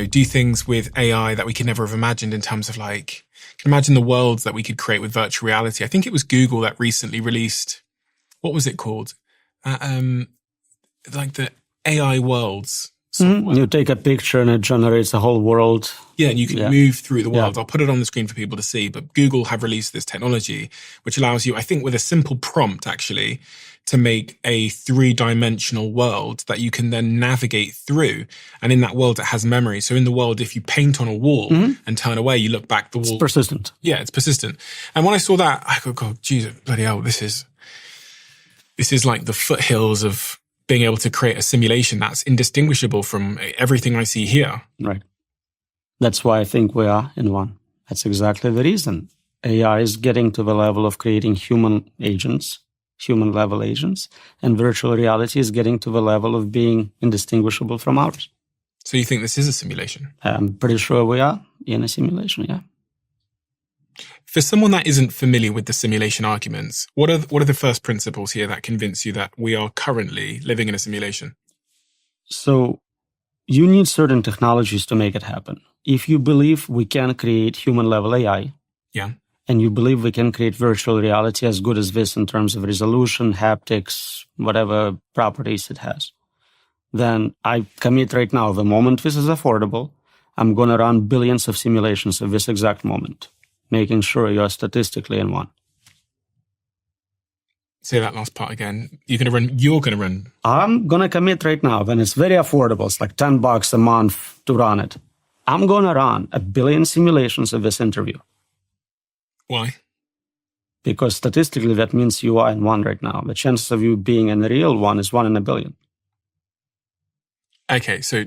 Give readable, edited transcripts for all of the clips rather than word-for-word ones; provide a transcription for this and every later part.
do things with AI that we could never have imagined in terms of like, imagine the worlds that we could create with virtual reality. I think it was Google that recently released, what was it called? Like the AI worlds. You take a picture and it generates a whole world. Yeah, and you can move through the world. I'll put it on the screen for people to see, but Google have released this technology, which allows you, I think with a simple prompt actually, to make a 3-dimensional world that you can then navigate through. And in that world, it has memory. So in the world, if you paint on a wall and turn away, you look back, the wall. It's persistent. Yeah, it's persistent. And when I saw that, I go, God, Jesus, bloody hell, this is like the foothills of being able to create a simulation that's indistinguishable from everything I see here. Right. That's why I think we are in one. That's exactly the reason. AI is getting to the level of creating human level agents, and virtual reality is getting to the level of being indistinguishable from ours. So you think this is a simulation? I'm pretty sure we are in a simulation, yeah. For someone that isn't familiar with the simulation arguments, what are the first principles here that convince you that we are currently living in a simulation? So you need certain technologies to make it happen. If you believe we can create human-level AI, and you believe we can create virtual reality as good as this in terms of resolution, haptics, whatever properties it has, then I commit right now, the moment this is affordable, I'm going to run billions of simulations of this exact moment, making sure you're statistically in one. Say that last part again. You're going to run. I'm going to commit right now, when it's very affordable. It's like $10 a month to run it. I'm going to run 1 billion simulations of this interview. Why? Because statistically, that means you are in one right now. The chances of you being in the real one is 1 in 1 billion. Okay, so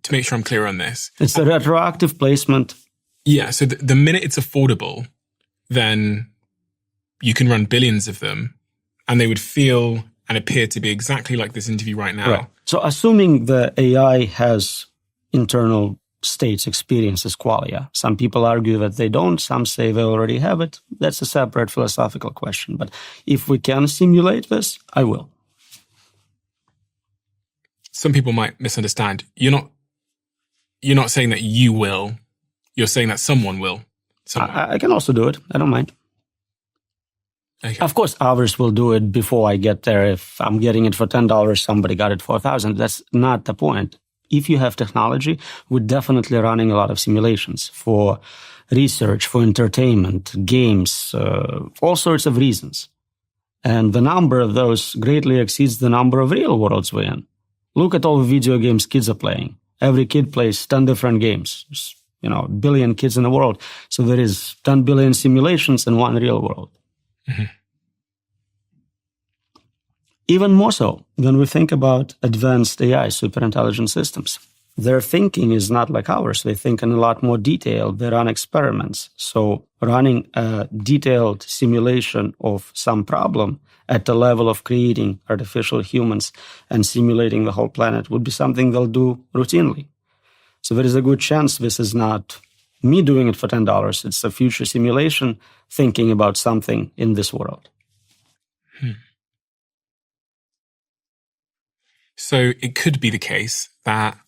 to make sure I'm clear on this. It's a retroactive placement. Yeah, so the minute it's affordable, then you can run billions of them, and they would feel and appear to be exactly like this interview right now. Right. So assuming the AI has internal states, experiences, qualia. Some people argue that they don't. Some say they already have it. That's a separate philosophical question. But if we can simulate this, I will. Some people might misunderstand. You're not saying that you will. You're saying that someone will. I can also do it. I don't mind. Okay. Of course, others will do it before I get there. If I'm getting it for $10, somebody got it for $1,000. That's not the point. If you have technology, we're definitely running a lot of simulations for research, for entertainment, games, all sorts of reasons. And the number of those greatly exceeds the number of real worlds we're in. Look at all the video games kids are playing. Every kid plays 10 different games. There's, 1 billion kids in the world. So there is 10 billion simulations in one real world. Mm-hmm. Even more so when we think about advanced AI, superintelligent systems. Their thinking is not like ours. They think in a lot more detail. They run experiments. So running a detailed simulation of some problem at the level of creating artificial humans and simulating the whole planet would be something they'll do routinely. So there is a good chance this is not me doing it for $10. It's a future simulation thinking about something in this world. So it could be the case that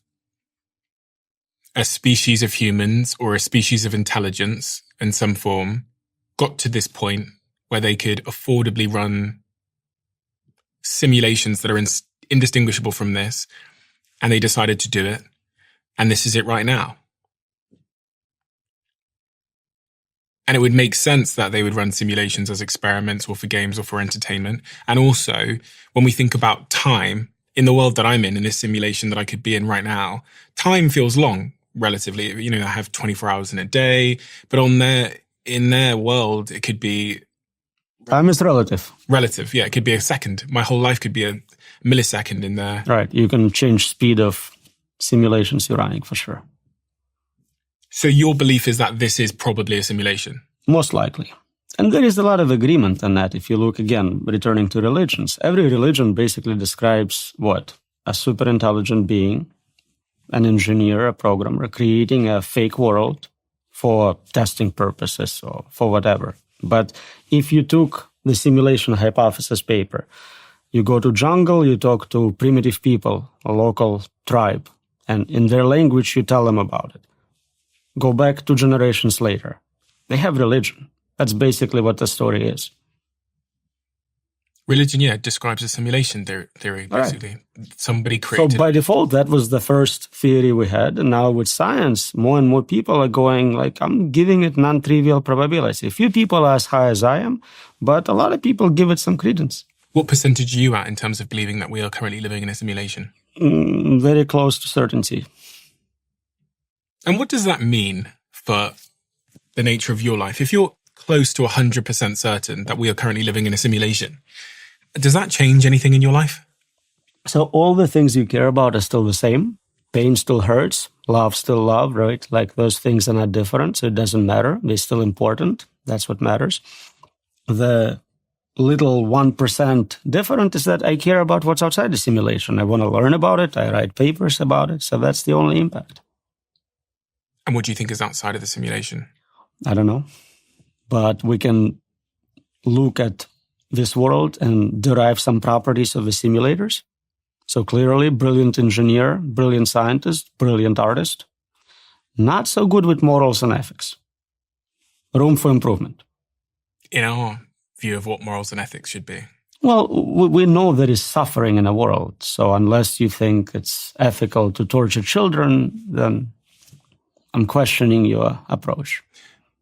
a species of humans or a species of intelligence in some form got to this point where they could affordably run simulations that are indistinguishable from this, and they decided to do it, and this is it right now. And it would make sense that they would run simulations as experiments or for games or for entertainment. And also, when we think about time, in the world that I'm in this simulation that I could be in right now, time feels long, relatively. I have 24 hours in a day, but in their world, it could be... Time is relative. Relative, yeah. It could be a second. My whole life could be a millisecond in there. Right. You can change speed of simulations you're running, for sure. So your belief is that this is probably a simulation? Most likely. And there is a lot of agreement on that. If you look again, returning to religions, every religion basically describes what? A super intelligent being, an engineer, a programmer, creating a fake world for testing purposes or for whatever. But if you took the simulation hypothesis paper, you go to jungle, you talk to primitive people, a local tribe, And in their language, you tell them about it. Go back 2 generations later. They have religion. That's basically what the story is. Religion, describes a simulation theory, basically. Right. Somebody So created... by default, that was the first theory we had. And now with science, more and more people are going like, I'm giving it non-trivial probability. A few people are as high as I am, but a lot of people give it some credence. What percentage are you at in terms of believing that we are currently living in a simulation? Very close to certainty. And what does that mean for the nature of your life? If you're close to 100% certain that we are currently living in a simulation, does that change anything in your life? So all the things you care about are still the same. Pain still hurts. Love still love, right? Like those things are not different, so it doesn't matter. They're still important. That's what matters. The little 1% different is that I care about what's outside the simulation. I want to learn about it. I write papers about it. So that's the only impact. And what do you think is outside of the simulation? I don't know. But we can look at this world and derive some properties of the simulators. So clearly, brilliant engineer, brilliant scientist, brilliant artist. Not so good with morals and ethics. Room for improvement. In our view of what morals and ethics should be? Well, we know there is suffering in the world. So unless you think it's ethical to torture children, then I'm questioning your approach.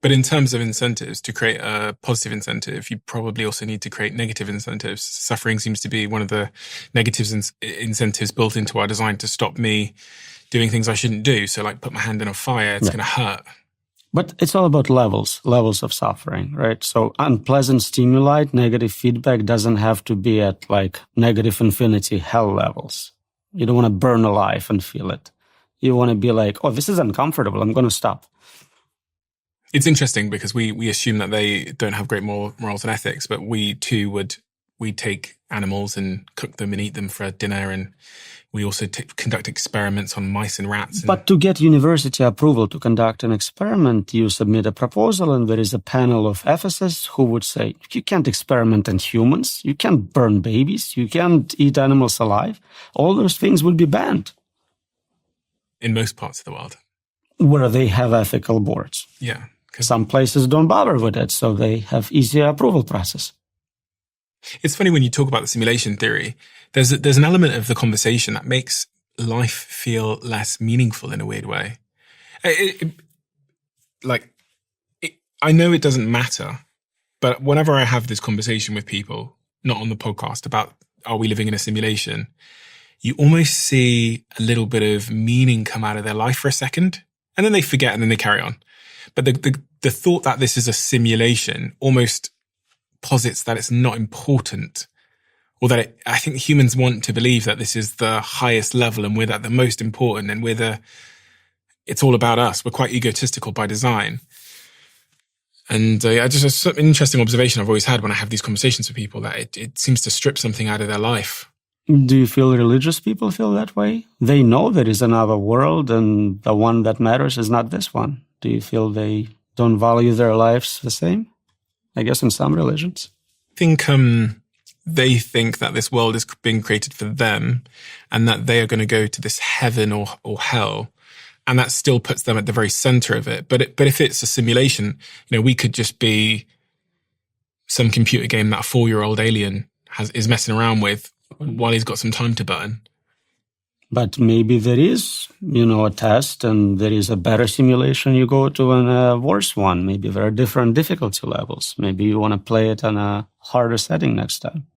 But in terms of incentives, to create a positive incentive, you probably also need to create negative incentives. Suffering seems to be one of the negatives incentives built into our design to stop me doing things I shouldn't do. So like put my hand in a fire, it's going to hurt. But it's all about levels of suffering, right? So unpleasant stimuli, negative feedback doesn't have to be at like negative infinity hell levels. You don't want to burn alive and feel it. You want to be like, oh, this is uncomfortable. I'm going to stop. It's interesting because we assume that they don't have great morals and ethics, but we too we take animals and cook them and eat them for dinner, and we also conduct experiments on mice and rats. But to get university approval to conduct an experiment, you submit a proposal, and there is a panel of ethicists who would say, you can't experiment on humans, you can't burn babies, you can't eat animals alive. All those things would be banned. In most parts of the world. Where they have ethical boards. Yeah. Some places don't bother with it, so they have easier approval process. It's funny when you talk about the simulation theory, there's an element of the conversation that makes life feel less meaningful in a weird way. I know it doesn't matter, but whenever I have this conversation with people, not on the podcast, about are we living in a simulation, you almost see a little bit of meaning come out of their life for a second, and then they forget and then they carry on. But the thought that this is a simulation almost posits that it's not important, or that I think humans want to believe that this is the highest level and we're at the most important and it's all about us. We're quite egotistical by design. And it's an interesting observation I've always had when I have these conversations with people, that it seems to strip something out of their life. Do you feel religious people feel that way? They know there is another world and the one that matters is not this one. Do you feel they don't value their lives the same? I guess in some religions. I think they think that this world is being created for them and that they are going to go to this heaven or hell. And that still puts them at the very center of it. But if it's a simulation, we could just be some computer game that a 4-year-old alien is messing around with while he's got some time to burn. But maybe there is, a test and there is a better simulation you go to and a worse one. Maybe there are different difficulty levels. Maybe you want to play it on a harder setting next time.